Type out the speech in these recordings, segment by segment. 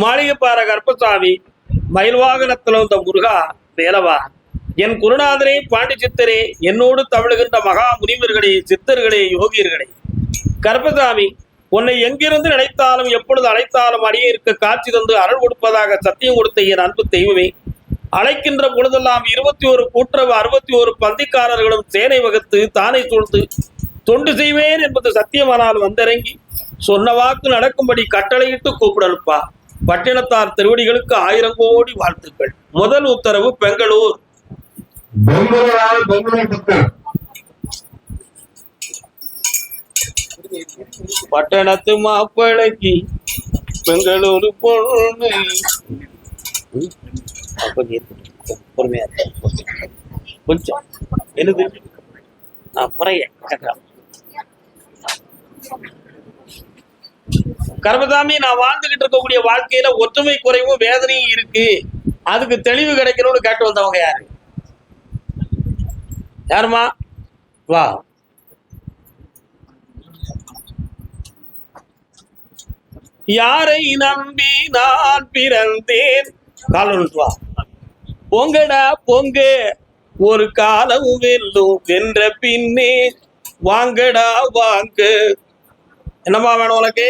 மாளிகைப்பாற கருப்பசாமி, மயில்வாகனத்தில் வந்த முருகா வேலவா, என் குருநாதரே பாண்டி சித்தரே, என்னோடு தவழுகின்ற மகா முனிவர்களே, சித்தர்களே, யோகியர்களே, கருப்பசாமி உன்னை எங்கிருந்து நினைத்தாலும் எப்பொழுது அழைத்தாலும் அடியே இருக்க காட்சி தந்து அருள் கொடுப்பதாக சத்தியம் கொடுத்த என் அன்பு தெய்வமே, அழைக்கின்ற பொழுதெல்லாம் 21 கூட்டுறவு 61 பந்திக்காரர்களும் சேனை வகுத்து தானை சூழ்ந்து தொண்டு செய்வேன் என்பது சத்தியமானால் வந்திறங்கி சொன்ன வாக்கு நடக்கும்படி கட்டளையிட்டு கூப்பிடலுப்பா. பட்டினத்தார் திருவடிகளுக்கு 1000 கோடி வாழ்த்துக்கள். முதல் உத்தரவு பெங்களூர். பட்டணத்து மாப்பிளைக்கு பெங்களூரு பொண்ணு. பொறுமையா கொஞ்சம் எழுது கர்மசாமி, நான் வாழ்ந்துகிட்டு இருக்கக்கூடிய வாழ்க்கையில ஒற்றுமை குறைவும் வேதனையும் இருக்கு, அதுக்கு தெளிவு கிடைக்கணும்னு கேட்டு வந்தவங்க யாரு? யாருமா? வா. யாரை நம்பி நான் பிறந்தேன்? காலம் வா. பொங்கடா பொங்க, ஒரு காலம் வெல்லும் வென்ற பின்னே வாங்கடா வாங்க. என்னமா வேணும் உனக்கு?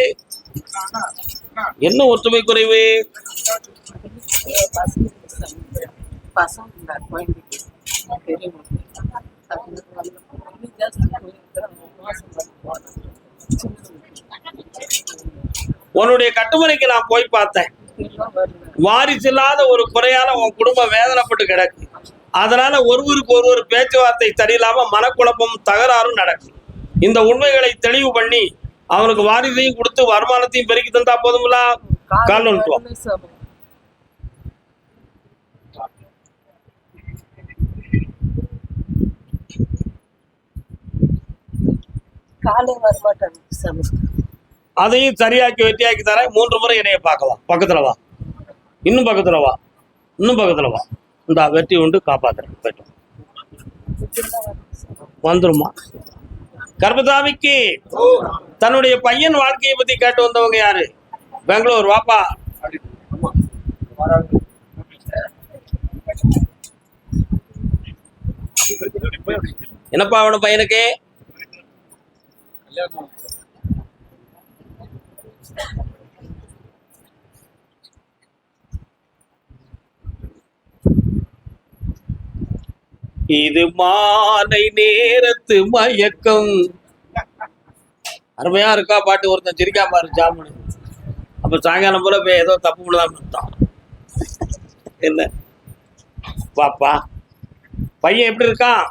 என்ன ஒற்றுமை குறைவு? உன்னுடைய கட்டுமனைக்கு நான் போய் பார்த்தேன். வாரிசு இல்லாத ஒரு குறையால உன் குடும்பம் வேதனைப்பட்டு கிடக்கு. அதனால ஒருவருக்கு ஒருவர் பேச்சுவார்த்தை சரியில்லாம மனக்குழப்பம் தகராறும் நடக்கும். இந்த உண்மைகளை தெளிவு பண்ணி அவனுக்கு வாரிசையும் கொடுத்து வருமானத்தையும் பெருக்கி தந்தா போதுங்களா? கால் வந்துட்டோம். அதையும் சரியாக்கி வெட்டியாக்கி தரேன். 3 முறை என்னைய பார்க்கலாம். பக்கத்துல வா, இன்னும் பக்கத்துல வா, இன்னும் பக்கத்துல வா. இந்த வெட்டி உண்டு காப்பாத்துறேன். போயிட்டோம் வந்துருமா. கர்மசாமிக்கு தன்னுடைய பையன் வாழ்க்கையை பத்தி கேட்டு வந்தவங்க யாரு? பெங்களூர். வாப்பா. என்னப்பா அவன பையனுக்கு? இது மாலை நேரத்து மயக்கம். அருமையா இருக்கா பாட்டு? ஒருத்தன் சிரிக்கா பாரு ஜாமுனு. அப்ப சாயங்காலம் போல போய் ஏதோ தப்பு பண்ணதான். என்ன பாப்பா பையன் எப்படி இருக்கான்?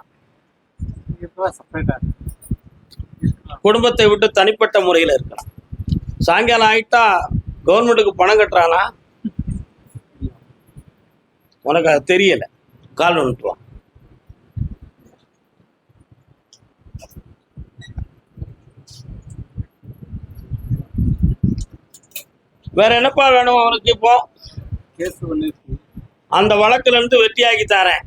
குடும்பத்தை விட்டு தனிப்பட்ட முறையில் இருக்கலாம். சாயங்காலம் ஆயிட்டா கவர்மெண்ட்டுக்கு பணம் கட்டுறானா? உனக்கு அது தெரியல. கால் வந்துட்டுவான். வேற என்னப்பா வேணும் அவனுக்கு? இப்போ அந்த வழக்குல இருந்து வெட்டியாக்கி தரேன்.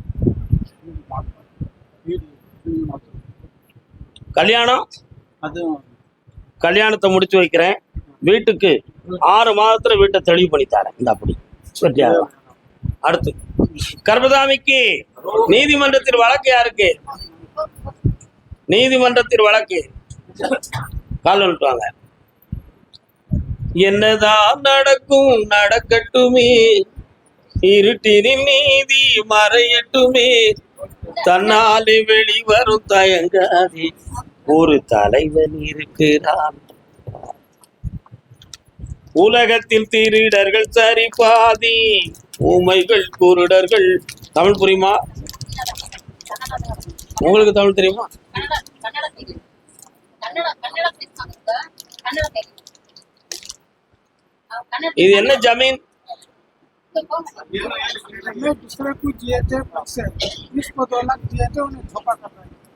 கல்யாணம் கல்யாணத்தை முடிச்சு வைக்கிறேன். வீட்டுக்கு 6 மாதத்துல வீட்டை தெளிவு பண்ணி தரேன். இந்த அப்படி வெட்டியாக. அடுத்து கர்மசாமிக்கு நீதிமன்றத்தில் வழக்கு யாருக்கு? நீதிமன்றத்தில் வழக்கு. கால் வந்துட்டுவாங்க. என்னதான் நடக்கும் நடக்கட்டுமே, இருட்டினில் நீதி மறையட்டுமே, தன்னாலே வெளிவரும் தயங்காதே, ஒரு தலைவன் இருக்கிறான். உலகத்தில் திருடர்கள் சரி பாதி, ஊமைகள் குருடர்கள். தமிழ் புரியுமா உங்களுக்கு? தமிழ் தெரியுமா? இது என்ன ஜமீன்?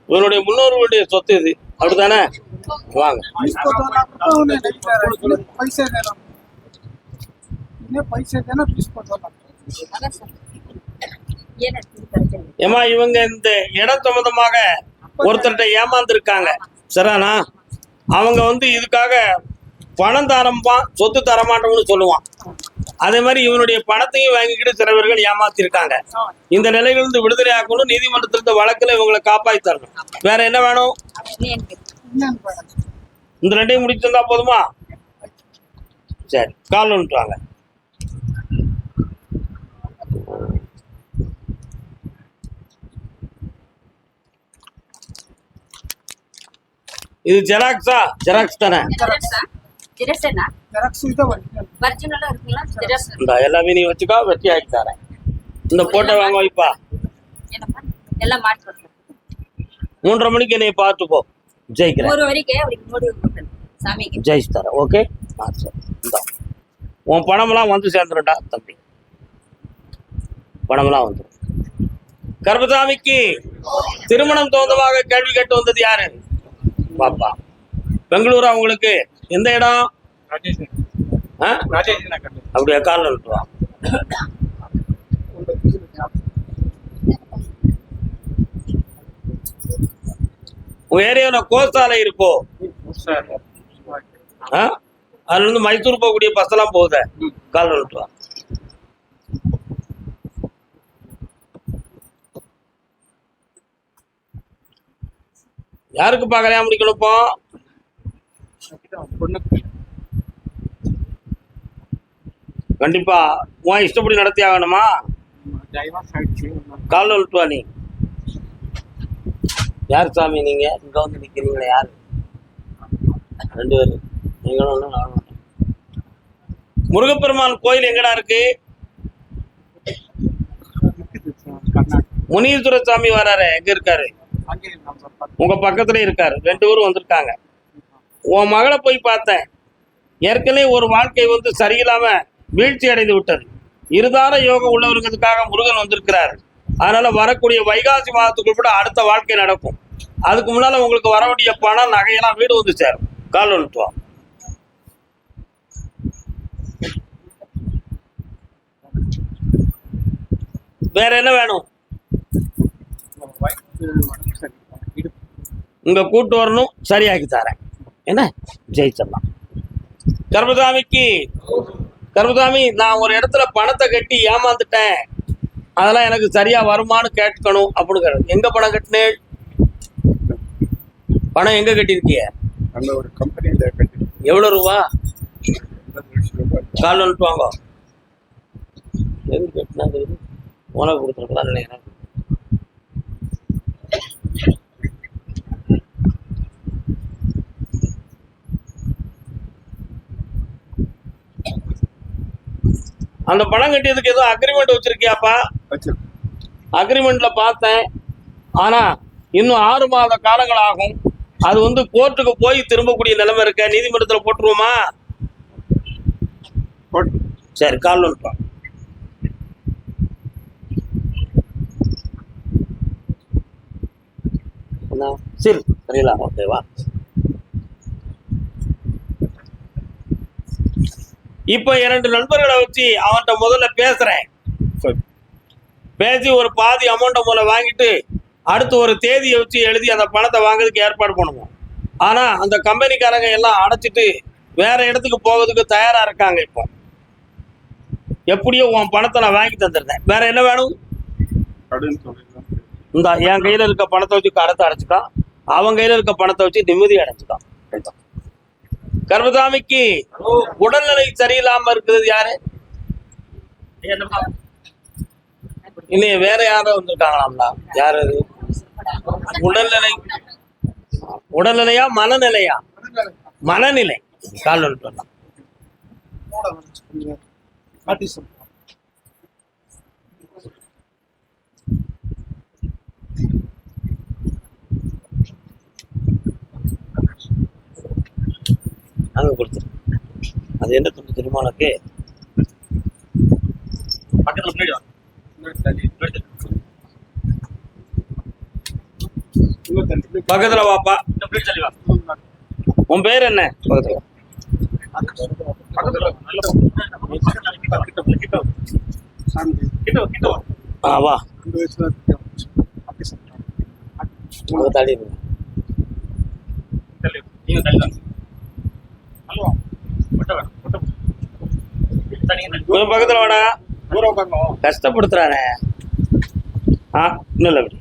இவனுடைய முன்னோர்களுடைய சொத்து இது, அப்படித்தானே? வாங்க. ஏமா இவங்க இந்த இடம் சம்பந்தமாக ஒருத்தர்கிட்ட ஏமாந்துருக்காங்க. சரிண்ணா? அவங்க இதுக்காக பணம் தரம்பான், சொத்து தரமாட்டோம்னு சொல்லுவான். அதே மாதிரி இவனுடைய பணத்தையும் வாங்கிக்கிட்டு சிலவர்கள் ஏமாத்திருக்காங்க. இந்த நிலையிலிருந்து விடுதலை ஆக்கணும், நீதிமன்றத்திலிருந்து வழக்குல இவங்களை காப்பாற்றி தரணும். வேற என்ன வேணும்? இந்த ரெண்டையும் முடிச்சிருந்தா போதுமா? சரி, கால் வந்துட்டுவாங்க. இது ஜெராக்ஸா? ஜெராக்ஸ் தானே? இந்த எல்லாமே நீ வச்சுக்கோ, வெட்டி ஆக்கி தரேன். இந்த போட்டோ வாங்க வைப்பா. 3:30 மணிக்கு என்னை பார்த்து போ. ஜெயிக்கிறேன், ஜெயிச்சு தரேன். ஓகே, சரி. உன் பணமெல்லாம் வந்து சேர்ந்துருண்டா தம்பி, பணமெல்லாம் வந்துடும். கருப்பசாமிக்கு திருமணம் தோந்தமாக கேள்வி கேட்டு வந்தது யாரு? பாப்பா. பெங்களூரு அவங்களுக்கு எந்த இடம்? அப்படியா? காலில் விட்டுவா. உங்க ஏரியாவில் கோசாலை இருக்கோ? அதுல இருந்து மைசூர் போகக்கூடிய பஸ் எல்லாம் போகுத. காலில் விட்டுவா. யாருக்குப்பா கல்யாணம் முடிக்கணும் இப்போ? கண்டிப்பா உன் இஷ்டப்படி நடத்தி ஆகணுமா? காலில் விட்டுவா. நீ யார் சாமி? நீங்க இங்க வந்து நிக்கிறீங்களா? யாரு? 2 பேரு, நீங்களும் ஒண்ணு நானும் ஒண்ணு. முருகப்பெருமான் கோயில் எங்கடா இருக்கு? முனீஸ்வர சாமி வராரு, எங்க இருக்காரு? உங்க பக்கத்துல இருக்காரு. 2 பேரும் வந்திருக்காங்க. உன் மகளை போய் பார்த்தேன். ஏற்கனவே ஒரு வாழ்க்கை வந்து சரியில்லாம வீழ்ச்சி அடைந்து விட்டது. இருதார யோகம் உள்ளவர்களுக்காக முருகன் வந்திருக்கிறார். அதனால வரக்கூடிய வைகாசி மாதத்துக்குள் கூட அடுத்த வாழ்க்கை நடக்கும். அதுக்கு முன்னால உங்களுக்கு வர வேண்டிய பணம், நகையெல்லாம் வீடு வந்து சேரும். கால் வந்துட்டுவா. வேற என்ன வேணும்? இங்க கூட்டு வரணும், சரியாக்கி தரேன். என்ன? ஜெயிச்சிடலாம். கருப்பசாமிக்கு, கருப்பசாமி நான் ஒரு இடத்துல பணத்தை கட்டி ஏமாந்துட்டேன், அதெல்லாம் எனக்கு சரியா வருமானு கேட்கணும் அப்படின்னு. எங்க பணம் கட்டினேன்? பணம் எங்க கட்டிருக்கிய? எவ்வளவு ரூபா? கால் வந்துட்டு வாங்க. எது கட்டினாங்க? உனக்கு கொடுத்துருக்கலாம் நினைக்கிறேன். அந்த பணம் கட்டியதுக்கு ஏதோ அக்ரிமெண்ட் வச்சிருக்கியாப்பா? அக்ரிமெண்ட்ல பார்த்தேன். ஆனா இன்னும் 6 மாத காலங்கள் ஆகும். அது வந்து கோர்ட்டுக்கு போய் திரும்பக்கூடிய நிலைமை இருக்க. நீதிமன்றத்தில் போட்டுருவோமா? சரி, கால் வந்துட்டோம். சரி, சரிங்களா? ஓகேவா? இப்ப 2 நண்பர்களை வச்சு அவன்கிட்ட முதல்ல பேசுறேன். பேசி ஒரு பாதி அமௌண்ட்டை முதல்ல வாங்கிட்டு அடுத்து ஒரு தேதியை வச்சு எழுதி அந்த பணத்தை வாங்குறதுக்கு ஏற்பாடு பண்ணுவோம். ஆனா அந்த கம்பெனிக்காரங்க எல்லாம் அடைச்சிட்டு வேற இடத்துக்கு போகிறதுக்கு தயாரா இருக்காங்க. இப்போ எப்படியோ உன் பணத்தை நான் வாங்கி தந்துருந்தேன். வேற என்ன வேணும்? இந்த என் கையில இருக்க பணத்தை வச்சு கடத்தை அடைச்சிட்டான், அவன் கையில இருக்க பணத்தை வச்சு நிம்மதி அடைச்சிட்டான். கருப்பசாமிக்கு உடல்நிலை சரியில்லாம இருக்கிறது யாரு? இன்னைக்கு வேற யாரும் வந்திருக்காங்களாம்டா? யாரு? உடல்நிலை, உடல்நிலையா மனநிலையா? மனநிலை. கால் வந்துட்டு அங்க கொடுத்துரு. அது என்ன துண்டு தெரியுமா உனக்கு? பக்கத்துல வாப்பா. உன் பேர் என்ன? பக்கத்துல வா. தள்ளி கொஞ்சம் பக்கத்துல வாடா. கஷ்டப்படுத்துறானே. இன்னும் அப்படி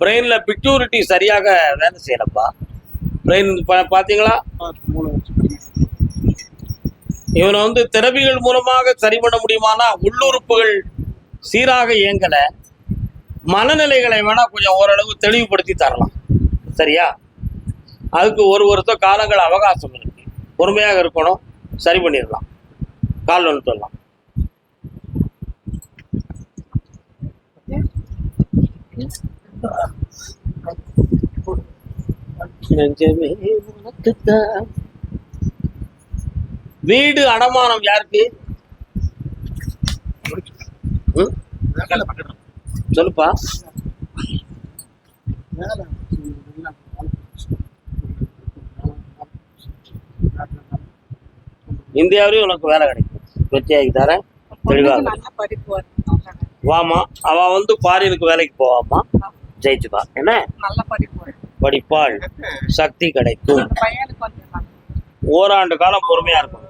பிரெயின்ல பிக்யூரிட்டி சரியாக வேலை செய்யலப்பா. பிரெயின் பாத்தீங்களா? இவனை தெரபிகள் மூலமாக சரி பண்ண முடியுமானா உள்ளுறுப்புகள் சீராக இயங்கல, மனநிலைகளை வேணா கொஞ்சம் ஓரளவு தெளிவுபடுத்தி தரலாம். சரியா? அதுக்கு ஒரு வருஷ காலங்கள் அவகாசம் இருக்கு. பொறுமையாக இருக்கணும், சரி பண்ணிடலாம். கால் ஒன்று சொல்லலாம். வீடு அடமானம் யாருக்கு? சொல்லுப்பா. இந்தியாவிலேயும் உனக்கு வேலை கிடைக்கும். வெற்றியாகி தரேன். தெளிவாக வாமா. அவ ஃபாரினுக்கு வேலைக்கு போவாமா, ஜெயிச்சுப்பா. என்ன படிப்பாள், சக்தி கிடைக்கும். ஓராண்டு காலம் பொறுமையா இருக்கும்.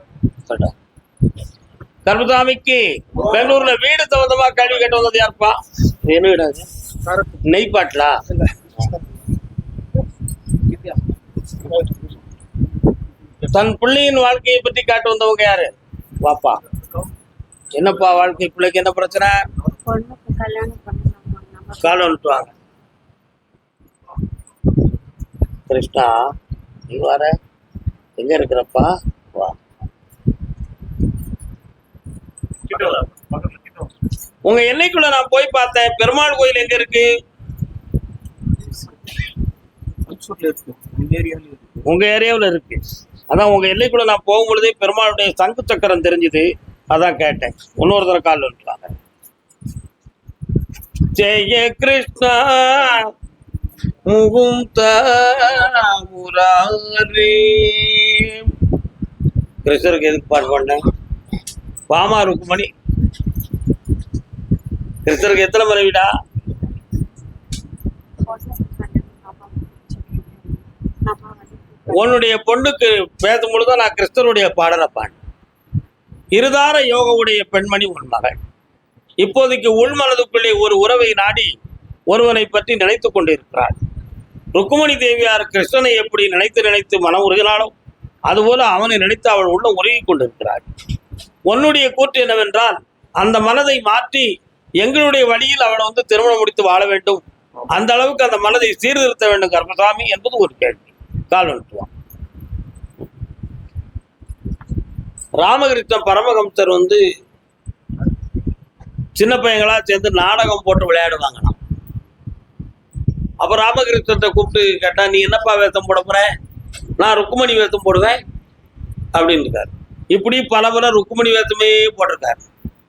கருப்புசாமிக்கு பெங்களூர்ல வீடு சம்பந்தமா கேள்வி கேட்டு வந்தது யாருப்பா? என்ன வீடு? நெய்பாட்லா? தன் பிள்ளையின் வாழ்க்கையை பற்றி காட்டு வந்தவங்க யாரு? வாப்பா. என்னப்பா வாழ்க்கை, பிள்ளைக்கு என்ன பிரச்சனை? காலம் அனுப்புவாங்க. கிருஷ்ணா, நீ வர எங்க இருக்கிறப்பா? வா. உங்க எல்லைக்குள்ள நான் போய் பார்த்தேன். பெருமாள் கோயில் எங்க இருக்கு? உங்க ஏரியாவில் இருக்கு. அதான் உங்க எல்லைக்குள்ள நான் போகும்பொழுதே பெருமாளுடைய சங்கு சக்கரம் தெரிஞ்சுது. அதான் கேட்டேன். இன்னொரு தடவை கால் வந்துட்டாங்க. ஜெய கிருஷ்ணா முகுந்த முராரி. கிருஷ்ணருக்கு எதுக்கு பாட்டு பண்ணேன்? பாமா ருக்குமணி. கிருஷ்ணருக்கு எத்தனை மனைவிடா? உன்னுடைய பொண்ணுக்கு பேசும் பொழுதுதான் நான் கிருஷ்ணருடைய பாடலை பாடினேன். இருதார யோகவுடைய பெண்மணி உன் மகள். இப்போதைக்கு உள்மனதுக்குள்ளே ஒரு உறவை நாடி ஒருவனை பற்றி நினைத்து கொண்டிருக்கிறாள். ருக்குமணி தேவியார் கிருஷ்ணனை எப்படி நினைத்து நினைத்து மனம் உருகினாலும் அதுபோல அவனை நினைத்து அவள் உள்ள உருகி கொண்டிருக்கிறாள். உன்னுடைய கூற்று என்னவென்றால், அந்த மனதை மாற்றி எங்களுடைய வழியில் அவனை திருமணம் முடித்து வாழ வேண்டும், அந்த அளவுக்கு அந்த மனதை சீர்திருத்த வேண்டும் கருப்பசாமி என்பது ஒரு கேள்வி. கால் வந்துட்டுவான். ராமகிருஷ்ண பரமஹம்சர் சின்ன பையங்களா சேர்ந்து நாடகம் போட்டு விளையாடுவாங்களாம். அப்ப ராமகிருஷ்ணத்தை கூப்பிட்டு கேட்டா, நீ என்னப்பா வேஷம் போட போற? நான் ருக்குமணி வேஷம் போடுவேன் அப்படின்னு இருக்காரு. இப்படி பல பல ருக்குமணி வேஷமே போட்டிருக்காரு.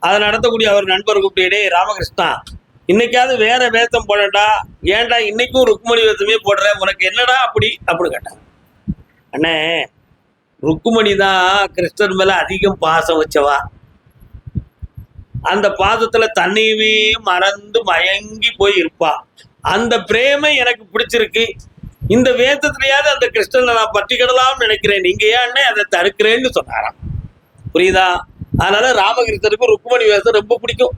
அதை நடத்தக்கூடிய அவர் நண்பர் கூப்பிட்டு, ராமகிருஷ்ணா, இன்னைக்காவது வேற வேஷம் போடட்டா, ஏன்டா இன்னைக்கும் ருக்குமணி வேஷமே போடுற, உனக்கு என்னடா அப்படி அப்படின்னு கேட்டாங்க. அண்ணே, ருக்குமணி தான் கிருஷ்ணன் மேல அதிகம் பாசம் வச்சவா. அந்த பாசத்துல தன்னையவே மறந்து மயங்கி போய் இருப்பா. அந்த பிரேமை எனக்கு பிடிச்சிருக்கு. இந்த வேதத்திலேயாவது அந்த கிருஷ்ணனை நான் பற்றிக்கிடலாம் நினைக்கிறேன். நீங்க ஏன் அதை தடுக்கிறேன்னு சொன்னாராம். புரியுதா? அதனால ராமகிருஷ்ணருக்கு ருக்குமணி வேஷம் ரொம்ப பிடிக்கும்.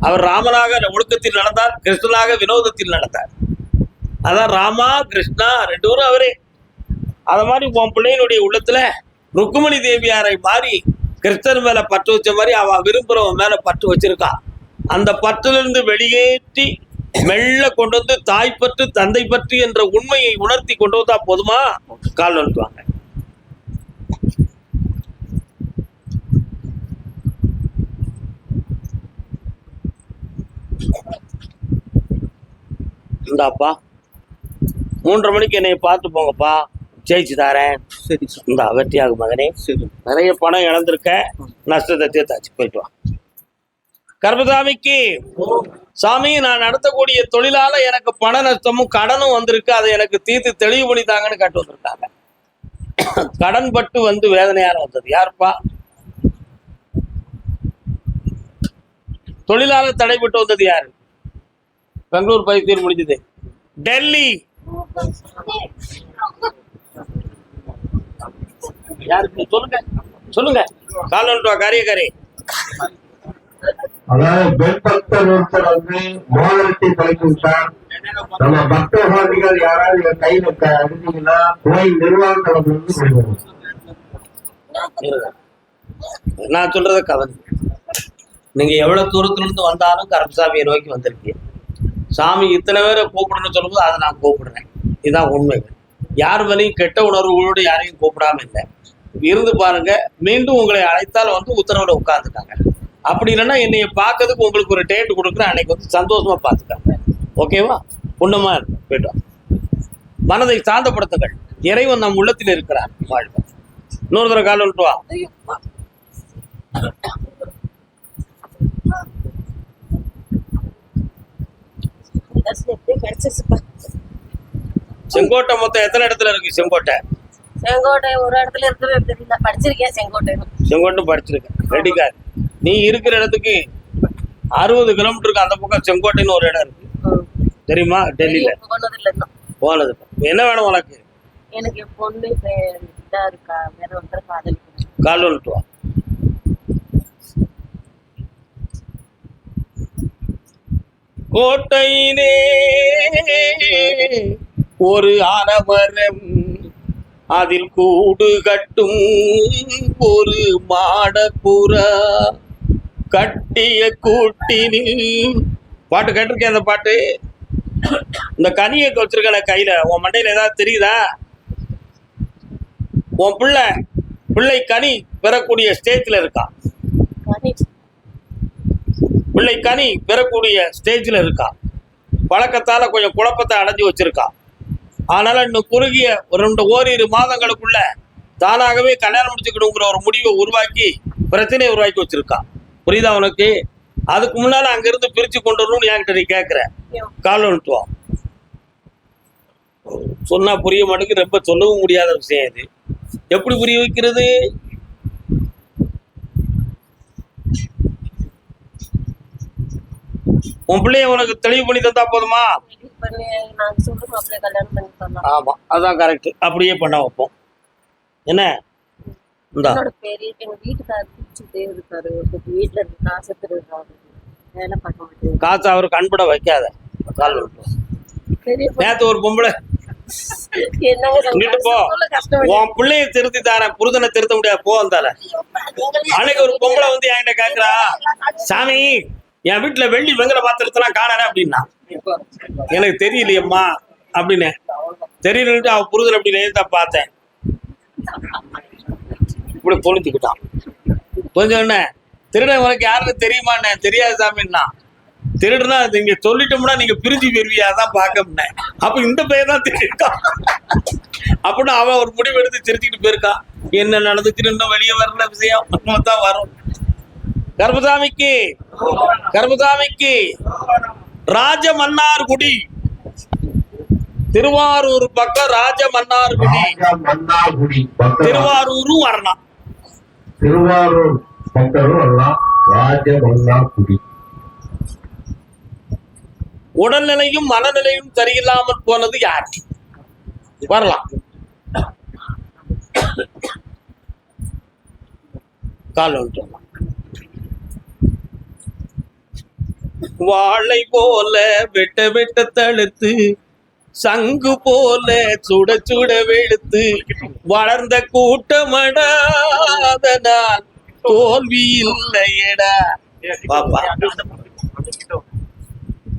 அவர் ராமனாக ஒழுக்கத்தில் நடந்தார், கிருஷ்ணனாக வினோதத்தில் நடந்தார். அதான் ராமா கிருஷ்ணா ரெண்டு பேரும் அவரே. அத மாதிரி உன் பிள்ளையினுடைய உள்ளத்துல ருக்குமணி தேவியாரை மாறி கிருஷ்ணன் மேல பற்று வச்ச மாதிரி அவ விரும்புறவன் மேல பற்று வச்சிருக்கா. அந்த பற்றிலிருந்து வெளியேற்றி மெல்ல கொண்டு தாய் பற்று தந்தை பற்று என்ற உண்மையை உணர்த்தி கொண்டு வந்தா போதுமா? கால் வந்துட்டுவாங்க. இந்தாப்பா, 3:30 மணிக்கு என்னை பார்த்து போங்கப்பா, ஜெயிச்சு தாரேன். சரி, இந்த வெற்றியாகும் மகனே. சரி, நிறைய பணம் இழந்திருக்க, நஷ்டத்தை தீர்த்தாச்சு, போயிட்டு வா. கருப்பசாமிக்கு, சாமி, நான் நடத்தக்கூடிய தொழிலால எனக்கு பண நஷ்டமும் கடனும் வந்திருக்கு, அதை எனக்கு தீர்த்து தெளிவு பண்ணித்தாங்கன்னு கேட்டு வந்திருக்காங்க. கடன் பட்டு வந்து வேதனையார வந்தது யாருப்பா? தொழிலாளர் தடைப்பட்டு வந்தது யாரு? பெங்களூர் பதிவு முடிஞ்சது. டெல்லி யாருக்கு? சொல்லுங்க சொல்லுங்க. காலன்ட்டுவா காரியக்காரி. அதாவது பெண் பக்தர் ஒருத்தர் வந்து மோதிரத்தை கலக்கி விட்டார். நம்ம பக்தர்கள் யாராவது கையில அடிச்சீங்கன்னா கோயில் நிர்வாகத்தில் வந்து சொல்லுவோம். நான் சொல்றத கவனி. நீங்க எவ்வளவு தூரத்துல இருந்து வந்தாலும் கருப்பசாமியை நோக்கி வந்திருக்கீங்க. சாமி இத்தனை பேரை கூப்பிடணும்னு சொல்லும்போது அதை நான் கூப்பிடுறேன். இதுதான் உண்மை. யார் மேலேயும் கெட்ட உணர்வுகளோடு யாரையும் கூப்பிடாம இல்லை. இருந்து பாருங்க. மீண்டும் உங்களை அழைத்தால் வந்து உத்தரவுல உட்கார்ந்துட்டாங்க. அப்படி இல்லைன்னா என்னைய பார்க்கறதுக்கு உங்களுக்கு ஒரு டேட் கொடுக்குறேன். அன்னைக்கு வந்து சந்தோஷமா பார்த்துக்காங்க. ஓகேவா? புண்ணமா இருக்கும். போயிட்டோம். மனதை சாந்தப்படுத்துங்கள். இறைவன் நம் உள்ளத்தில் இருக்கிறார். வாழ்க. இன்னொரு தடவை கால் வந்துட்டு வா. செங்கோட்டை மொத்தம் எத்தனை இடத்துல இருக்கு? செங்கோட்டை ஒரு இடத்துல இருக்கு. படிச்சிருக்கேன். செங்கோட்டை படிச்சிருக்கேன். ரெடிக்கார். நீ இருக்கிற இடத்துக்கு 60 கிலோமீட்டருக்கு அந்த பக்கம் செங்கோட்டைன்னு ஒரு இடம் இருக்கு. தெரியுமா? டெல்லியில போனது. என்ன வேணும் உனக்கு? எனக்கு பொண்ணு இருக்கா, வேற ஒருத்தர் காதல். கால் வந்துட்டு வா. கோட்டையிலே ஒரு ஆலமரம், அதில் கூடு கட்டும் ஒரு மாடப்புறா, கட்டிய கூட்டினில். பாட்டு கேட்டிருக்கேன். அந்த பாட்டு. இந்த கனியை வச்சிருக்க கையில உன் மண்டையில ஏதாவது தெரியுதா? உன் பிள்ளை கனி பெறக்கூடிய ஸ்டேஜ்ல இருக்கா? பிள்ளை கனி பெறக்கூடிய ஸ்டேஜ்ல இருக்கா? பழக்கத்தால கொஞ்சம் குழப்பத்தை அடைஞ்சு வச்சிருக்கா. அதனால இன்னும் குறுகிய ஓரிரு மாதங்களுக்குள்ள தானாகவே கல்யாணம் முடிச்சுக்கணுங்கிற ஒரு முடிவை உருவாக்கி பிரச்சனையை உருவாக்கி வச்சிருக்கா. புரியுதா உனக்கு? அதுக்கு முன்னால அங்க இருந்து பிரிச்சு கொண்டு வரணும்னு என்கிட்ட நீ கேட்கிற. கால் வந்துட்டு சொன்னா புரிய மாட்டேங்குது. ரொம்ப சொல்லவும் முடியாத விஷயம் இது. எப்படி புரிய வைக்கிறது? உன் பிள்ளைய உனக்கு தெளிவு பண்ணி தந்தா போதுமா? ஆமா, அதான் கரெக்ட். அப்படியே பண்ண வைப்போம். என்ன காசு அவரு கண்பட வைக்காத. கால் நேத்து ஒரு பொம்பளை போ, உன் பிள்ளைய திருத்தி தாரேன், புருதனை திருத்த முடியாது போ வந்தால. அன்னைக்கு ஒரு பொம்பளை வந்து என்கிட்ட கேக்குறா, சாமி என் வீட்டுல வெள்ளி வெங்கல பாத்திரத்தெல்லாம் காணல அப்படின்னா. எனக்கு தெரியலையம்மா அப்படின்னு. தெரியலன்ட்டு அவன் புருதன் அப்படி நேர்த்தா பார்த்தேன். இப்படி பொழுத்துக்கிட்டான். கொஞ்சம் என்ன திருடன் உனக்கு யாருன்னு தெரியுமாண்ணே? தெரியாது சாமின்னா. திருடுனா நீங்க சொல்லிட்டோம்னா நீங்க பிரிஞ்சு போயிருவியாதான் பார்க்கணும்னேன். அப்ப இந்த பையன் தான் திருட்டான் அப்படின்னு அவன் ஒரு முடிவு எடுத்து சிரிச்சுக்கிட்டு போயிருக்கான். என்ன நடந்துச்சுன்னு இன்னும் வெளியே வரல விஷயம் தான் வரும். கருப்பசாமிக்கு ராஜமன்னார்குடி, திருவாரூர் பக்கம் ராஜமன்னார்குடி. திருவாரூரும் வரலாம், திருவாரூர் பக்கம் வரலாம். ராஜமன்னார்குடி. உடல்நிலையும் மனநிலையும் சரியில்லாமல் போனது யார்? வரலாம். கால் வந்துட்டு வாழை போல வெட்ட வெட்ட தழுத்து, சங்கு போல சுட சுட வெளுத்து, வளர்ந்த கூட்டமடாதனால் தோல்வி இல்லையடா. பாப்பா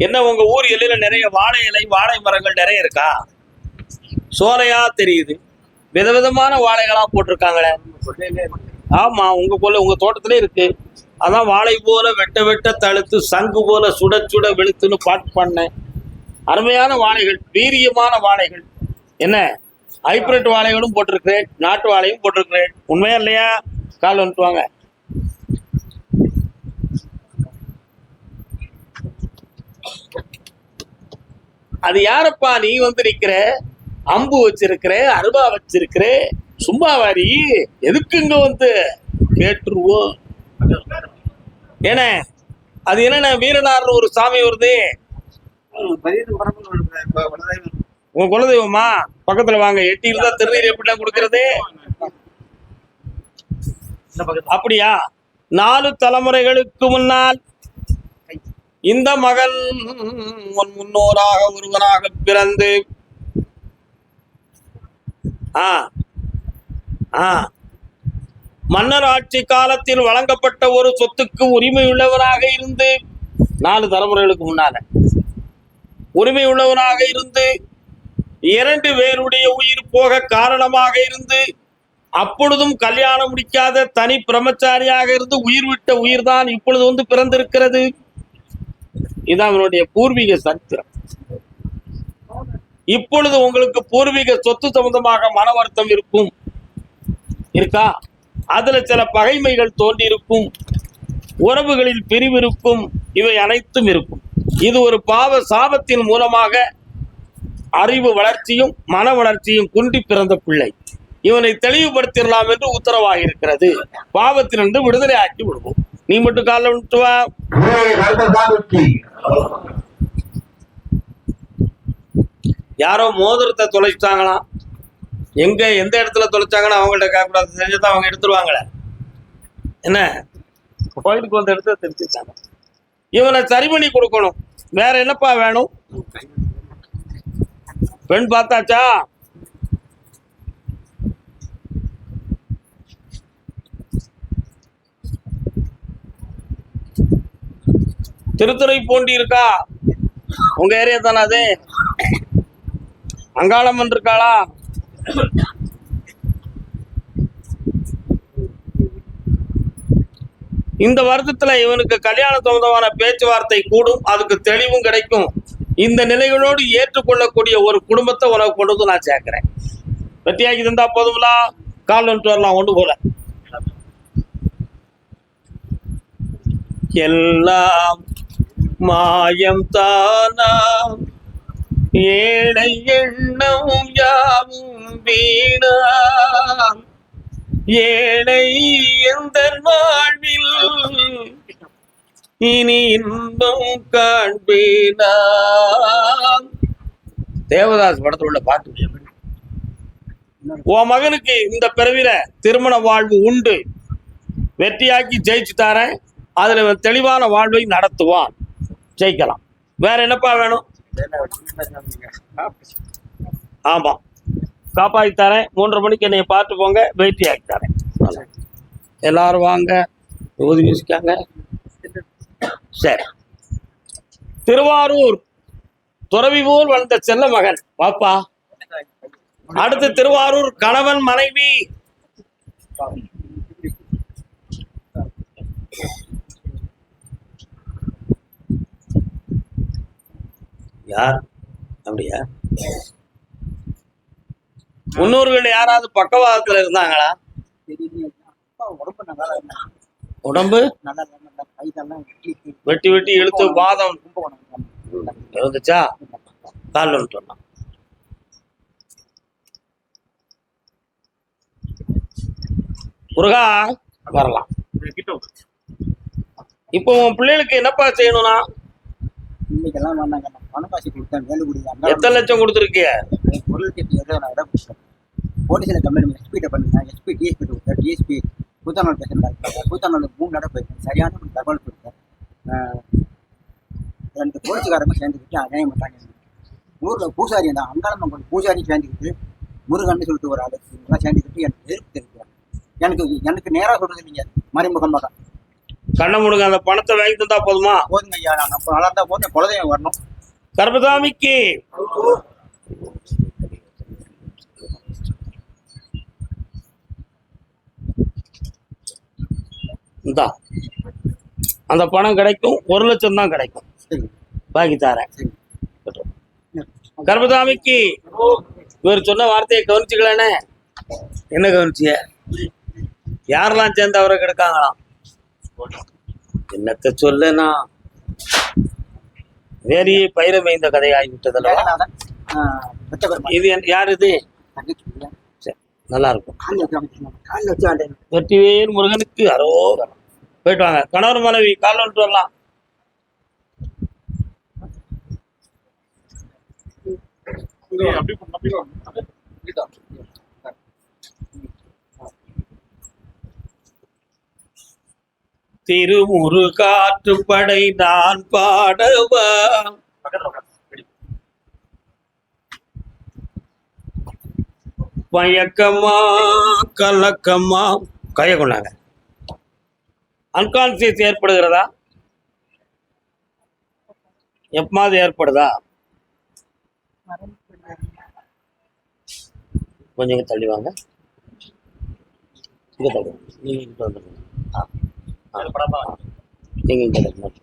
என்ன உங்க ஊர் எல்லையில நிறைய வாழை இலை வாழை மரங்கள் நிறைய இருக்கா? சோலையா தெரியுது. விதவிதமான வாழைகளா போட்டிருக்காங்களே. ஆமா, உங்க தோட்டத்திலே இருக்கு. அதான் வாழை போல வெட்ட வெட்ட தழுத்து, சங்கு போல சுட சுட வெளுத்துன்னு பாட்டு பண்ணேன். அருமையான வாழைகள், வீரியமான வாழைகள். என்ன ஹைபிரிட் வாழைகளும் போட்டிருக்கிறேன், நாட்டு வாழையும் போட்டிருக்கிறேன். உண்மையா இல்லையா? கால் வந்துட்டு வாங்க. அது யாரப்பா நீ வந்து நிக்கிற? அம்பு வச்சிருக்கிற, அருவா வச்சிருக்கிற, சும்மா வாரி எதுக்கு இங்க வந்து கேட்டுருவோம். ஏன்னா அது என்னென்ன வீரனார்னு ஒரு சாமி வருது. உங்க குலதெய்வமா? பக்கத்துல வாங்க. எட்டி இருந்தா திருநீர் எப்படிலாம் கொடுக்கறது? அப்படியா? 4 தலைமுறைகளுக்கு முன்னால் இந்த மகன் உன் முன்னோராக ஒருவனாக பிறந்து மன்னர் ஆட்சி காலத்தில் வழங்கப்பட்ட ஒரு சொத்துக்கு உரிமை உள்ளவனாக இருந்து 4 தலைமுறைகளுக்கு முன்னால உரிமை உள்ளவனாக இருந்து 2 பேருடைய உயிர் போக காரணமாக இருந்து அப்பொழுதும் கல்யாணம் முடிக்காத தனி பிரம்மச்சாரியாக இருந்து உயிர் விட்ட உயிர் தான் இப்பொழுது வந்து பிறந்திருக்கிறது. இதுதான் அவனுடைய பூர்வீக சரித்திரம். இப்பொழுது உங்களுக்கு பூர்வீக சொத்து சம்பந்தமாக மன வருத்தம் இருக்கும் இருக்கா? அதுல சில பகைமைகள் தோன்றி இருக்கும், உறவுகளில் பிரிவு இருக்கும், இவை அனைத்தும் இருக்கும். இது ஒரு பாவ சாபத்தின் மூலமாக அறிவு வளர்ச்சியும் மன வளர்ச்சியும் குன்றி பிறந்த பிள்ளை. இவனை தெளிவுபடுத்திடலாம் என்று உத்தரவாக இருக்கிறது. பாவத்திலிருந்து விடுதலை ஆக்கி விடுவோம். நீ மட்டும் காலைல விட்டு வா. யாரோ மோதிரத்தை தொலைச்சிட்டாங்களாம். எங்க எந்த இடத்துல தொலைச்சாங்கன்னு அவங்கள்ட்ட கேட்கக்கூடாது. தெரிஞ்சதான் அவங்க எடுத்துருவாங்களே. என்ன கோயிலுக்கு வந்த இடத்துல தெரிஞ்சுட்டாங்க. இவனை சரி பண்ணி கொடுக்கணும். வேற என்னப்பா வேணும்? பெண் பார்த்தாச்சா? திருத்துறைப்பூண்டி இருக்கா? உங்க ஏரியா தானே அது? அங்காளம்மன் இருக்காளா? இந்த வருத்தத்துல இவனுக்கு கல்யாண சம்பந்தமான பேச்சுவார்த்தை கூடும், அதுக்கு தெளிவும் கிடைக்கும். இந்த நிலைகளோடு ஏற்றுக்கொள்ளக்கூடிய ஒரு குடும்பத்தை உனக்கு கொண்டு வந்து நான் சேர்க்கிறேன். வெட்டியாக்கி தந்தா போதுங்களா? கால் வந்துட்டு வரலாம். ஒன்று போல எல்லாம் மாயம் தானாம், ஏழை எண்ணம் யாவும் வீணாம், ஏழை எந்த வாழ்வில் இனி இன்பம் காண்பேனாம். தேவதாஸ் படத்தில் உள்ள பாட்டு. உன் மகனுக்கு இந்த பிறவில திருமண வாழ்வு உண்டு. வெற்றியாக்கி ஜெயிச்சு தரேன். அதுல தெளிவான வாழ்வை நடத்துவான். ஜெயிக்கலாம். வேற என்னப்பா வேணும்? ஆமா, காப்பாற்றி தரேன். 3:30 மணிக்கு என்னைய பார்த்து போங்க. வெயிட்டி ஆக்கி தரேன். எல்லாரும் வாங்க. விபூதி வீசிக்காங்க. சரி. திருவாரூர் துறவி போல் வளர்ந்த செல்ல மகன் பாப்பா. அடுத்து திருவாரூர் கணவன் மனைவி. யார்? அப்படியா? முன்னோர்கள் யாராவது பக்கவாதத்துல இருந்தாங்களா? உடம்பு வெட்டி வெட்டி இழுத்து வாதம் இருந்துச்சா? கால் சொன்னான். முருகா வரலாம். இப்போ உன் பிள்ளைகளுக்கு என்னப்பா செய்யணும்னா? எத்தனை லட்சம் கொடுத்துருக்கிய? போலீஸ்ல கம்ப்ளைண்ட் எஸ்பிட்ட பண்ணுங்க. எஸ்பி டிஎஸ்பி கொடுத்தார். டிஎஸ்பி கூத்தானூர் பேசுறாங்க. கூத்தானூர் 3 நடை போயிருக்கேன். சரியான தகவல் கொடுத்தேன். 2 போலீஸ்காரங்க சேர்ந்துக்கிட்டு அநியாயம் பண்ணாங்க. ஊர்ல பூசாரி தான், அங்காளம்மன் பூசாரி சேர்ந்துக்கிட்டு முருகன் சொல்லிட்டு ஒரு ஆளு எல்லாம் சேர்ந்துக்கிட்டு எனக்கு எதிர்ப்பு தெரிவிக்கிறாங்க. எனக்கு நேராக சொல்றது இல்லைங்க, மறைமுகமாக. கண்ண முடுங்க. அந்த பணத்தை வாங்கி தந்தா போதுமா? போதுங்க ஐயா. நான் அப்போ நல்லா இருந்தா போதும். குலதெய்வம் வரணும். கர்பசாமிக்கு அந்த பணம் கிடைக்கும். 1 லட்சம் தான் கிடைக்கும். பாக்கி தரேன். கர்பசாமிக்கு இவர் சொன்ன வார்த்தையை கவனிச்சுக்கலானே. என்ன கவனிச்சிய? யாரெல்லாம் சேர்ந்து அவரை கெடுக்காங்களாம்? என்னத்த சொல்லனா, வேறியே பயிரமை இந்த கதை ஆகிவிட்டதில்ல. இது யார்? இது நல்லா இருக்கும். காலில் வச்சு அமைச்சிருவாங்க. காலில் வச்சு ஆண்டு வெற்றிவேல் முருகனுக்கு அரோகரம். போயிட்டு வாங்க, கணவர் மனைவி கால் வந்துட்டு வரலாம். திருமுருகாற்றுப்படை நான் பாடவா, மயக்கமா கலக்கமா. கைய கொண்டாங்க. அன்கான்சியஸ் ஏற்படுகிறதா? எப்பமாவது ஏற்படுதா? கொஞ்சம் இங்க தள்ளி வாங்க. இங்க தள்ளி நீங்க இங்க வந்துருங்க. நீங்க இங்க தள்ளி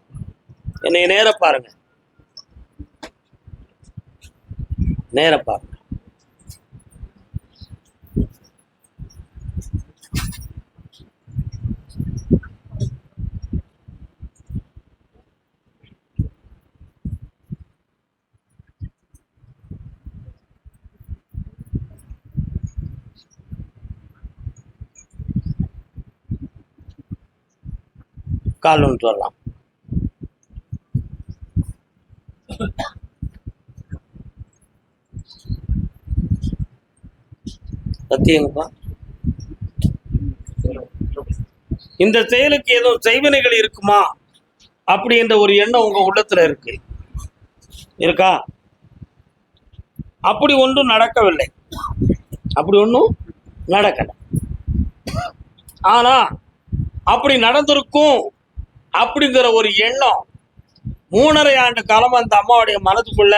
என்னை நேர பாருங்க, நேர பாருங்க. கால் வந்துட்டு வரலாம். சத்தியங்கப்பா. இந்த செயலுக்கு ஏதோ செய்வினைகள் இருக்குமா அப்படி என்ற ஒரு எண்ணம் உங்க உள்ளத்துல இருக்கா? அப்படி ஒன்றும் நடக்கவில்லை, அப்படி ஒன்றும் நடக்கல. ஆனா அப்படி நடந்திருக்கும் அப்படிங்கிற ஒரு எண்ணம் 3.5 ஆண்டு காலம் அந்த அம்மாவுடைய மனதுக்குள்ள,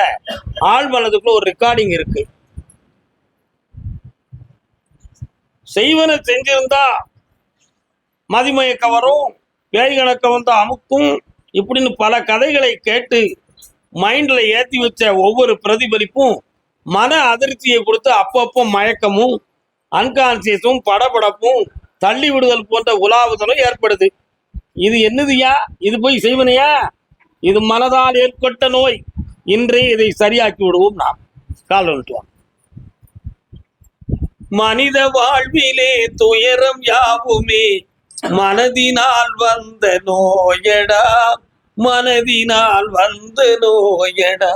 ஆள் மனதுக்குள்ள ஒரு ரெக்கார்டிங் இருக்கு. செய்வன செஞ்சிருந்தா மதிமயக்க வரும், பேய் கணக்க வந்து அமுக்கும், இப்படின்னு பல கதைகளை கேட்டு மைண்ட்ல ஏற்றி வச்ச ஒவ்வொரு பிரதிபலிப்பும் மன அதிர்ச்சியை கொடுத்து அப்பப்போ மயக்கமும் அன்கான்சியஸும் படபடப்பும் தள்ளி விடுதல் போன்ற உலாவுதலும் ஏற்படுது. இது என்னதுயா? இது போய் செய்வனையா? இது மனதால் ஏற்பட்ட நோய். இன்றே இதை சரியாக்கி விடுவோம். நாம் கால் வந்துட்டுவோம். மனித வாழ்விலே துயரம் யாவுமே மனதினால் வந்த நோயடா, மனதினால் வந்த நோயடா.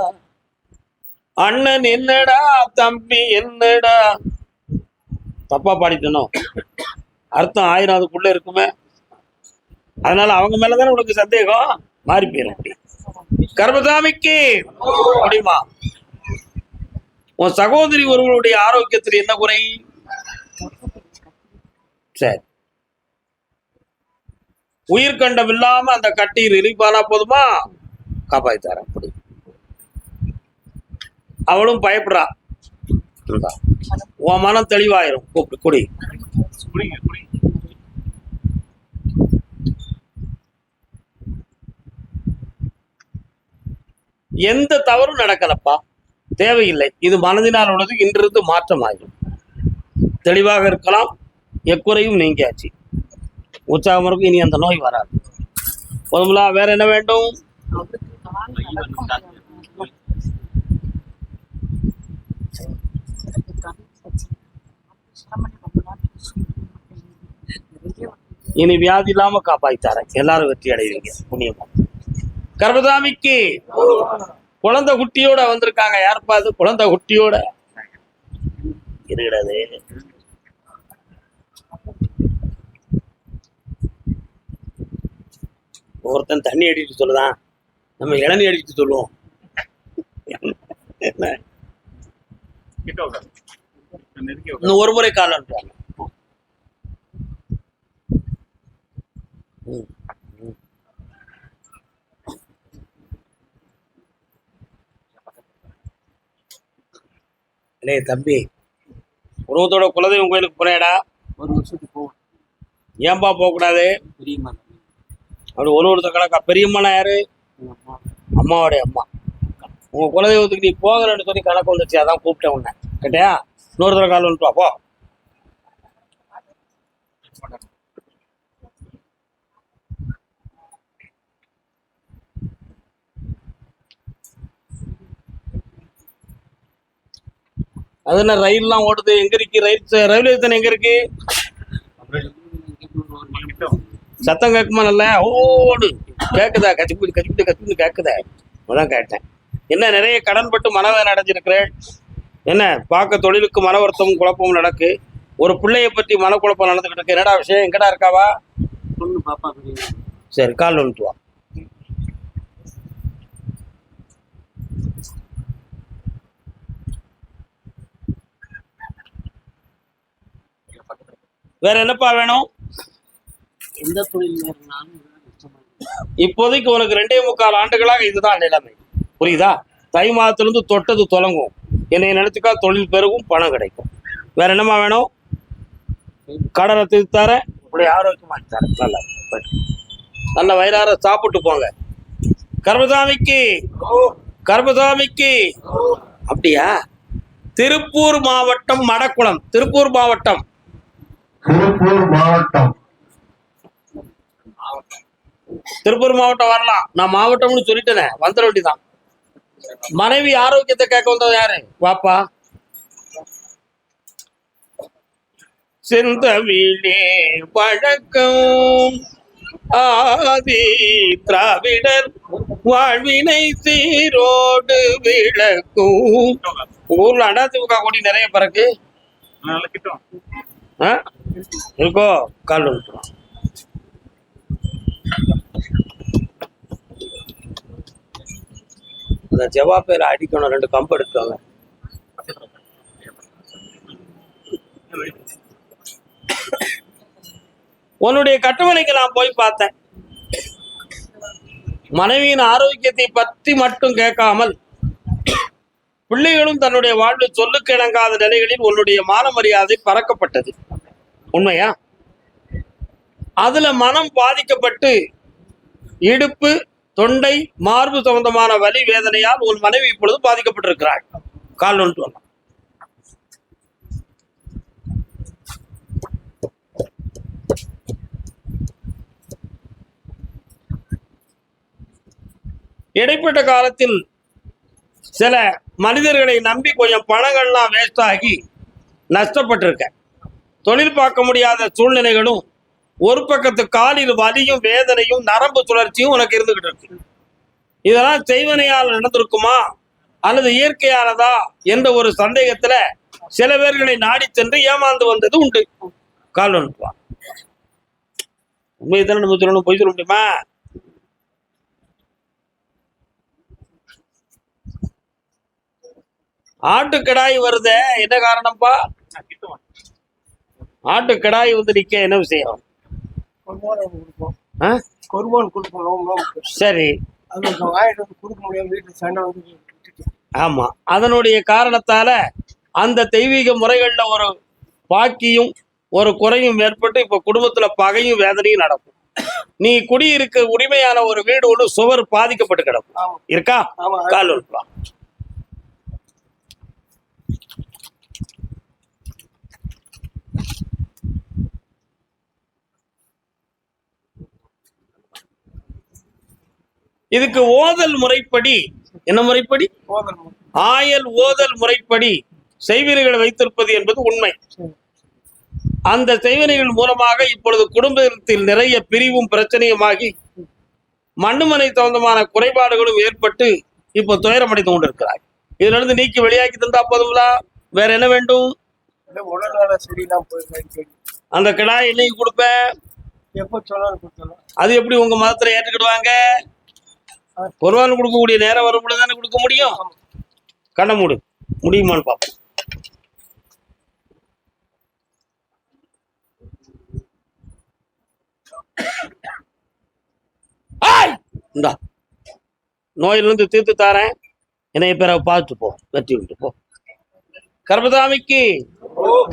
அண்ணன் என்னடா, தம்பி என்னடா. தப்பா பாடிட்டனோ? அர்த்தம் 1000 அதுக்குள்ள இருக்குமே. அதனால அவங்க மேலதானே உனக்கு சந்தேகம், மாறி போயிடும். கர்மசாமிக்கு முடியுமா? உன் சகோதரி ஒருவருடைய ஆரோக்கியத்தில் என்ன குறை? சரி, உயிர்கண்டம் இல்லாம அந்த கட்டி ரிலீஃப் ஆனா போதுமா? காப்பாத்தார. அப்படி அவளும் பயப்படுறா. உன் மனம் தெளிவாயிரும். கூப்பிடு குடி. எந்த தவறும் நடக்கலப்பா, தேவையில்லை. இது மனதினால் உள்ளது, இன்றிருந்து மாற்றமாகும். தெளிவாக இருக்கலாம், எக்குறையும் நீங்கியாச்சு. உற்சாகம் இருக்கும், இனி அந்த நோய் வராது. போதுங்களா? வேற என்ன வேண்டும்? இனி வியாதி இல்லாம காப்பாய்த்தாரேன். எல்லாரும் வெற்றி அடைவீங்க புண்ணியமா. கர்மசாமிக்கு குழந்தை குட்டியோட வந்திருக்காங்க. யாருப்பா அது குழந்தை குட்டியோட இருக்கிறது? ஒருத்தன் தண்ணி அடிட்டு சொல்லுதான், நம்ம இளநீ அடிட்டு சொல்லுவோம். இன்னும் ஒரு முறை காலம் இல்லையே தம்பி. உருவத்தோட குலதெய்வம் கோயிலுக்கு போனேடா? 1 வருஷத்துக்கு போகும். ஏன்பா போகக்கூடாது? அப்படி ஒருத்த கணக்கா? பெரியம்மானா யாரு? அம்மாவோடைய அம்மா. உங்க குலதெய்வத்துக்கு நீ போகிறன்னு சொல்லி கணக்கு வந்துச்சு, அதான் கூப்பிட்டேன் உன்னை. கேட்டியா? இன்னொரு தடவை கால் வந்துட்டு போ. அது என்ன ரயில்லாம் ஓடுது? எங்க இருக்கு ரயில்? ரயில்வே ஸ்டேஷன் எங்க இருக்கு? சத்தம் கேட்குமா? நல்ல ஓடு கேக்குதா? கத்திப்பிடி கத்திப்பிடி கத்திப்பிடி கேக்குதா? அதான் கேட்டேன். என்ன நிறைய கடன் பட்டு மனவேதனை அடைஞ்சிருக்கிறேன்? என்ன பார்க்க தொழிலுக்கு மன வருத்தமும் குழப்பமும் நடக்கு. ஒரு பிள்ளைய பற்றி மனக்குழப்பம் நடந்துகிட்டு இருக்கு. என்னடா விஷயம்? எங்கடா இருக்காவா? பொண்ணு பாப்பா பெரிய சரி, கால் வந்துட்டு வா. வேற என்னப்பா வேணும்? எந்த தொழில் நேர்னாலும் கஷ்டமா இருக்கு. இப்போதைக்கு உனக்கு 2.25 ஆண்டுகளாக இதுதான் நிலைமை. புரியுதா? தை மாதத்திலிருந்து தொட்டது தொடங்கும். என்னை நினைச்சுக்கா, தொழில் பெருகும், பணம் கிடைக்கும். வேற என்னமா வேணும்? கடனை திருத்தி தரேன், இப்படி ஆரோக்கியமா தரேன். நல்லா நல்ல வயிறார சாப்பிட்டு போங்க. கர்மசாமிக்கு கர்மசாமிக்கு. அப்படியா? திருப்பூர் மாவட்டம் மடக்குளம். திருப்பூர் மாவட்டம் திருப்பூர் மாவட்டம் வரலாம். நான் மாவட்டம்னு சொல்லிட்டேனே, வந்துட வேண்டிதான். மனைவி ஆரோக்கியத்தை கேட்க வந்தது யாரு? வாப்பா. செந்தமிழே பழக்கம் ஆதி திராவிடர் வாழ்வினை சீரோடு விளக்கும். ஊர்ல அதிமுக கொடி நிறைய பறக்கு இருக்கோ? கால் விட்டுரும். அந்த ஜவா பேர் அடிக்கணும். 2 கம்பு எடுத்துவாங்க. உன்னுடைய கட்டுமனைக்கு நான் போய் பார்த்தேன். மனைவியின் ஆரோக்கியத்தை பற்றி மட்டும் கேட்காமல், பிள்ளைகளும் தன்னுடைய வாழ்வில் சொல்லுக்கு இணங்காத நிலைகளில் உன்னுடைய மான மரியாதை பறக்கப்பட்டது. உண்மையா? அதுல மனம் பாதிக்கப்பட்டு இடுப்பு, தொண்டை, மார்பு சம்பந்தமான வலி வேதனையால் உன் மனைவி இப்பொழுது பாதிக்கப்பட்டிருக்கிறாள். கால் ஒன்று வரலாம். இடைப்பட்ட காலத்தில் சில மனிதர்களை நம்பி கொஞ்சம் பணங்கள்லாம் வேஸ்ட் ஆகி நஷ்டப்பட்டிருக்க. தொழில் பார்க்க முடியாத சூழ்நிலைகளும், ஒரு பக்கத்து காலில் வலியும் வேதனையும் நரம்பு சுழற்சியும் உனக்கு இருந்துகிட்டு இருக்கு. இதெல்லாம் செய்வனையால் நடந்திருக்குமா அல்லது இயற்கையானதா என்ற ஒரு சந்தேகத்துல சில பேர்களை நாடி சென்று ஏமாந்து வந்தது உண்டு. கால் வந்துப்பா. உண்மையை தானே நம்ம சொல்லணும், போய் சொல்ல முடியுமா? ஆட்டுக்கடாய் வருத என்ன காரணம்ப்பா? ஆட்டுக்கடாய் வந்து நிக்க என்ன விஷயம்? சரி, ஆமா. அதனுடைய காரணத்தால அந்த தெய்வீக முறைகள்ல ஒரு பாக்கியும் ஒரு குறையும் ஏற்பட்டு இப்ப குடும்பத்துல பகையும் வேதனையும் நடக்கும். நீ குடியிருக்க உரிமையான ஒரு வீடு ஒன்று சுவர் பாதிக்கப்பட்டு கிடக்கும். இருக்கா? கால் இருக்கலாம். இதுக்கு ஓதல் முறைப்படி, என்ன முறைப்படி? ஆயல் ஓதல் முறைப்படி செய்வினைகளை வைத்திருப்பது என்பது உண்மை. அந்த செய்வினைகள் மூலமாக இப்பொழுது குடும்பத்தில் நிறைய பிரிவும் பிரச்சனையுமாகி மண்ணுமனை சம்பந்தமான குறைபாடுகளும் ஏற்பட்டு இப்போ துயரமடைந்து கொண்டிருக்கிறாய். இதுல இருந்து நீக்கி வெளியாக்கி தந்தா போதுங்களா? வேற என்ன வேண்டும்? அந்த கிடாய் என்னைக்கு கொடுப்பேன்? அது எப்படி உங்க மதத்துல ஏற்றுக்கிடுவாங்க? குர்பான் கொடுக்கக்கூடிய நேரம் வரும் பொழுது தானே கொடுக்க முடியும். கண்ண மூடு, முடியுமான்னு பார்ப்போம். இந்தா நோயிலிருந்து தீர்த்து தாரேன். என்னைய பேரை பார்த்து போ, வெற்றி விட்டு போ. கர்மசாமிக்கு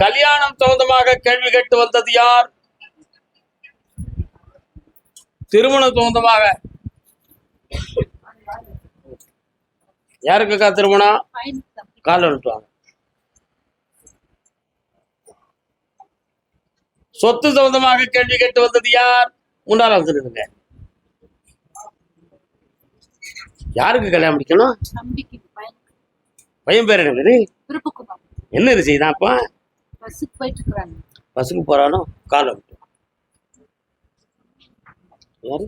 கல்யாணம் சம்பந்தமாக கேள்வி கேட்டு வந்தது யார்? திருமணம் சம்பந்தமாக யாருக்குக்கா திருமணம்? கால விட்டுவாங்க. சொத்து சம்பந்தமாக கேள்வி கேட்டு வந்தது யார்? முன்னால வந்துருங்க. யாருக்கு கல்யாணம் முடிக்கணும்? பையன் பேர் என்ன பேரு? என்ன செய்தான் அப்ப பஸ்ஸுக்கு போயிட்டு இருக்கிறாங்க. பஸ்ஸுக்கு போறானோ காலை விட்டு யாரு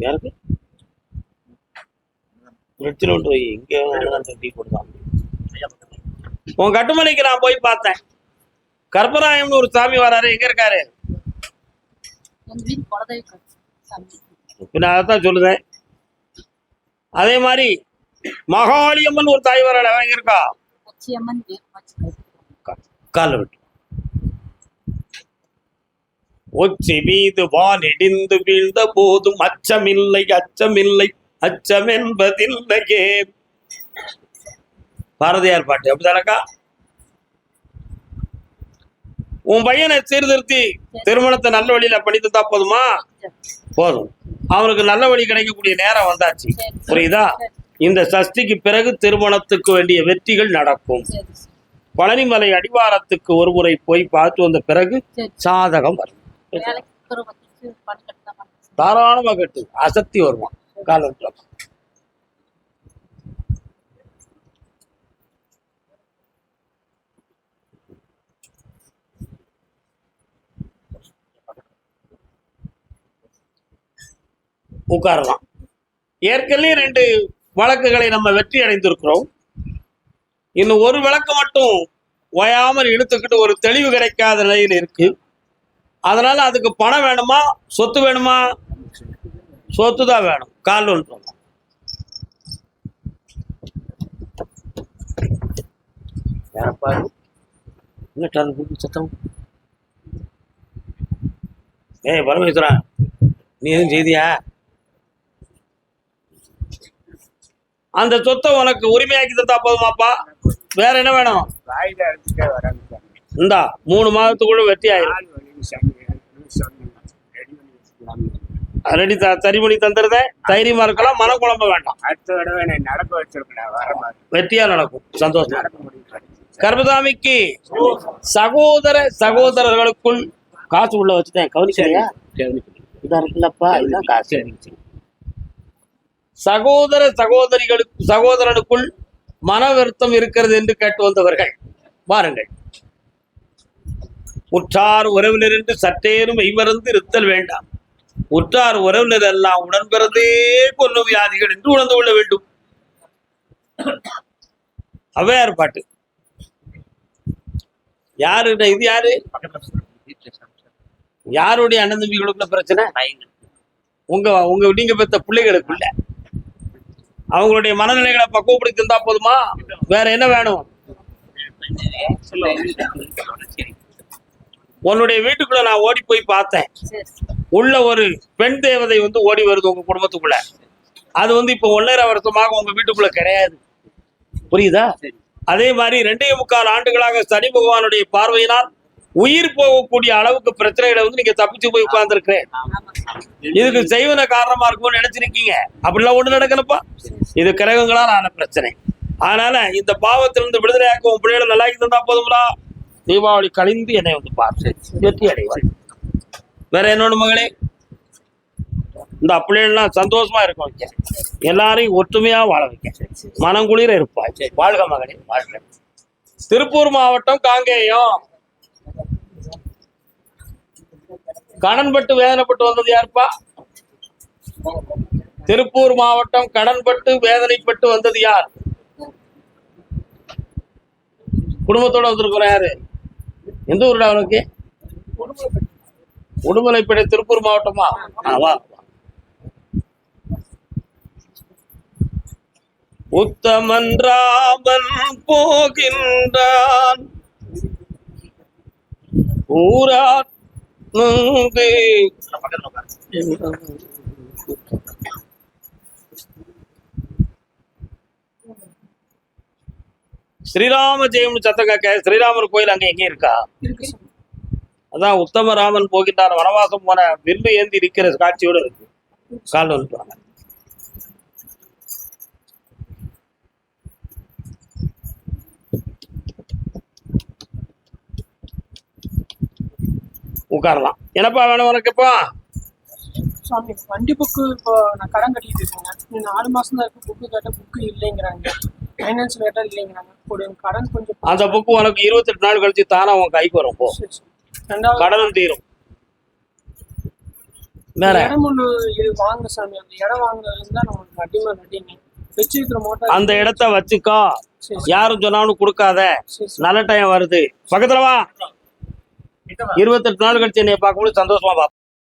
யாருக்கு பிரச்சனை விட்டு போய் இங்க டீ போடுதான். உன் கட்டுமலைக்கு நான் போய் பார்த்தேன். கற்பராயம்னு ஒரு சாமி வராரு, எங்க இருக்காரு? எங்க வீட்டு குலதெய்வ சாமி. இப்ப நான் அதைத்தான் சொல்லுதேன். அதே மாதிரி மகாளியம்மன் ஒரு தாய் வராள், எங்க இருக்கா? அச்சியம்மன் கால விட்டு ஒச்சி மீது வானிடிந்து வீழ்ந்த போதும் அச்சமில்லை அச்சமில்லை அச்சம் என்பதில்லையே. பாரதியார் பாட்டு அப்படிதானக்கா? உன் பையனை சீர்திருத்தி திருமணத்தை நல்ல வழியில படித்துட்டா போதுமா? போதும். அவனுக்கு நல்ல வழி கிடைக்கக்கூடிய நேரம் வந்தாச்சு. புரியுதா? இந்த சஷ்டிக்கு பிறகு திருமணத்துக்கு வேண்டிய வெற்றிகள் நடக்கும். பழனிமலை அடிவாரத்துக்கு ஒரு முறை போய் பார்த்து வந்த பிறகு சாதகம் வரும். தாராளமா கட்டு, அசத்தி வருவான். காலம் உட்காரலாம். ஏற்கனவே 2 வழக்குகளை நம்ம வெற்றி அடைந்திருக்கிறோம். இன்னும் ஒரு வழக்கு மட்டும் ஓயாமல் இழுத்துக்கிட்டு ஒரு தெளிவு கிடைக்காத நிலையில் இருக்கு. அதனால அதுக்கு பணம் வேணுமா சொத்து வேணுமா? சொத்து தான் வேணும். கால் ஒன்று யாரப்பாரு சத்தம்? ஏய் பரமேஸ்வரன், நீ எதுவும் செய்தியா? அந்த சொத்தை உனக்கு உரிமையாக்கி தந்தா போதுமாப்பா? வேற என்ன வேணும்? இந்தா 3 மாதத்துக்குள்ள வெற்றி ஆயிரும். ரெடி சரி பண்ணி தந்துருதேன். தைரியமா இருக்கலாம், மனக்குழம்ப வேண்டாம். அடுத்த தடவை நடக்க வச்சிருக்கேன். வெற்றியா நடக்கும். சந்தோஷம். கர்மசாமிக்கு சகோதரர்களுக்குள் காசு உள்ள வச்சுட்டேன். கவனிச்சா? இதான் இருக்குல்லப்பா, இதுதான் காசு. சகோதரனுக்குள் மன வருத்தம் இருக்கிறது என்று கேட்டு வந்தவர்கள் வாருங்கள். உற்றார் உறவினர் என்று சற்றேனும் மெய்மறந்து இருத்தல் வேண்டாம். உற்றார் உறவினர் எல்லாம் உடன்பிறந்தே கொல்லும் வியாதிகள் என்று உணர்ந்து கொள்ள வேண்டும். ஔவையார் பாட்டு. யாரு இது? யாரு? யாருடைய அண்ணன் தம்பிகளுக்குள்ள பிரச்சனை? உங்க நீங்க பெற்ற பிள்ளைகளுக்குள்ள. அவங்களுடைய மனநிலைகளை பக்குவப்படுத்தி இருந்தா போதுமா? வேற என்ன வேணும்? உன்னுடைய வீட்டுக்குள்ள நான் ஓடி போய் பார்த்தேன். உள்ள ஒரு பெண் தேவதை ஓடி வருது உங்க குடும்பத்துக்குள்ள. அது இப்ப 1.5 வருஷமாக உங்க வீட்டுக்குள்ள கிடையாது. புரியுதா? அதே மாதிரி 2.25 ஆண்டுகளாக சனி பகவானுடைய பார்வையினால் உயிர் போகக்கூடிய அளவுக்கு பிரச்சனைகளை நீங்க தப்பிச்சு போய் உட்கார்ந்து இருக்கிறேன். இதுக்கு செய்வன காரணமா இருக்கும்னு நினைச்சிருக்கீங்க. அப்படிலாம் ஒண்ணு நடக்கலப்பா. இது கிரகங்களால் ஆன பிரச்சனை. அதனால இந்த பாவத்திலிருந்து விடுதலையாக்க உன் பிள்ளைகளை நல்லா இருந்தா போதுங்களா? தீபாவளி கழிந்து என்னை பார்த்து வெற்றி அடைவாள். வேற என்னோட மகளே, இந்த பிள்ளைகள்லாம் சந்தோஷமா இருக்க வைக்க, எல்லாரையும் ஒற்றுமையா வாழ வைக்க, மனம் குளிர இருப்பாய். வாழ்க மகளே, வாழ்க. திருப்பூர் மாவட்டம் காங்கேயம். கடன்பட்டு வேதனைப்பட்டு வந்தது யாருப்பா? திருப்பூர் மாவட்டம் கடன்பட்டு வேதனைப்பட்டு வந்தது யார்? குடும்பத்தோட வந்திருக்கிறோம். யாரு? எந்த ஊருடா அவனுக்கு? உடுமலைப்பேட்டை, திருப்பூர் மாவட்டமா? வா. உத்தமன் ராமன் போகின்றான் ஊரா ஸ்ரீராம ஜெயம் சத்தங்க. ஸ்ரீராமர் கோயில் அங்க எங்க இருக்கா? அதான் உத்தம ராமன் போகின்றார் வனவாசம் போன வில்லு ஏந்தி இருக்கிற காட்சியோடு இருக்கு. கால் வந்துட்டாங்க. உட்காரலாம். என்னப்பா வேணும் உனக்குப்பா? சாமி, வண்டி புக்கு இப்போ நான் கடன் கட்டிட்டு இருக்கேங்க. 4 மாசம் தான் இருக்கு. புக்கு கேட்ட புக்கு இல்லைங்கிறாங்க. ஃபைனான்ஸ் ரேட்டா இல்லைங்கிறாங்க. ஒரு கடன் கொஞ்சம் அந்த புக்கு உனக்கு 28 நாள் கழிச்சு தானே உன் கைக்கு வரும். போ, சரி, சரி. ரெண்டாவது கடனும் தீரும். வேற இடம் ஒண்ணு இது வாங்க சாமி. அந்த இடம் வாங்குறதுல நம்மளுக்கு அடிமை அடிங்க வச்சிருக்கிற மோட்டார் அந்த இடத்த வச்சுக்கோ. சரி, யாரும் சொன்னாலும் கொடுக்காத. சரி, சரி. நல்ல டைம் வருது. பக்கத்துல வா. 28 நாள் கழிச்சு என்னைய பார்க்கும்போது சந்தோஷமா வா.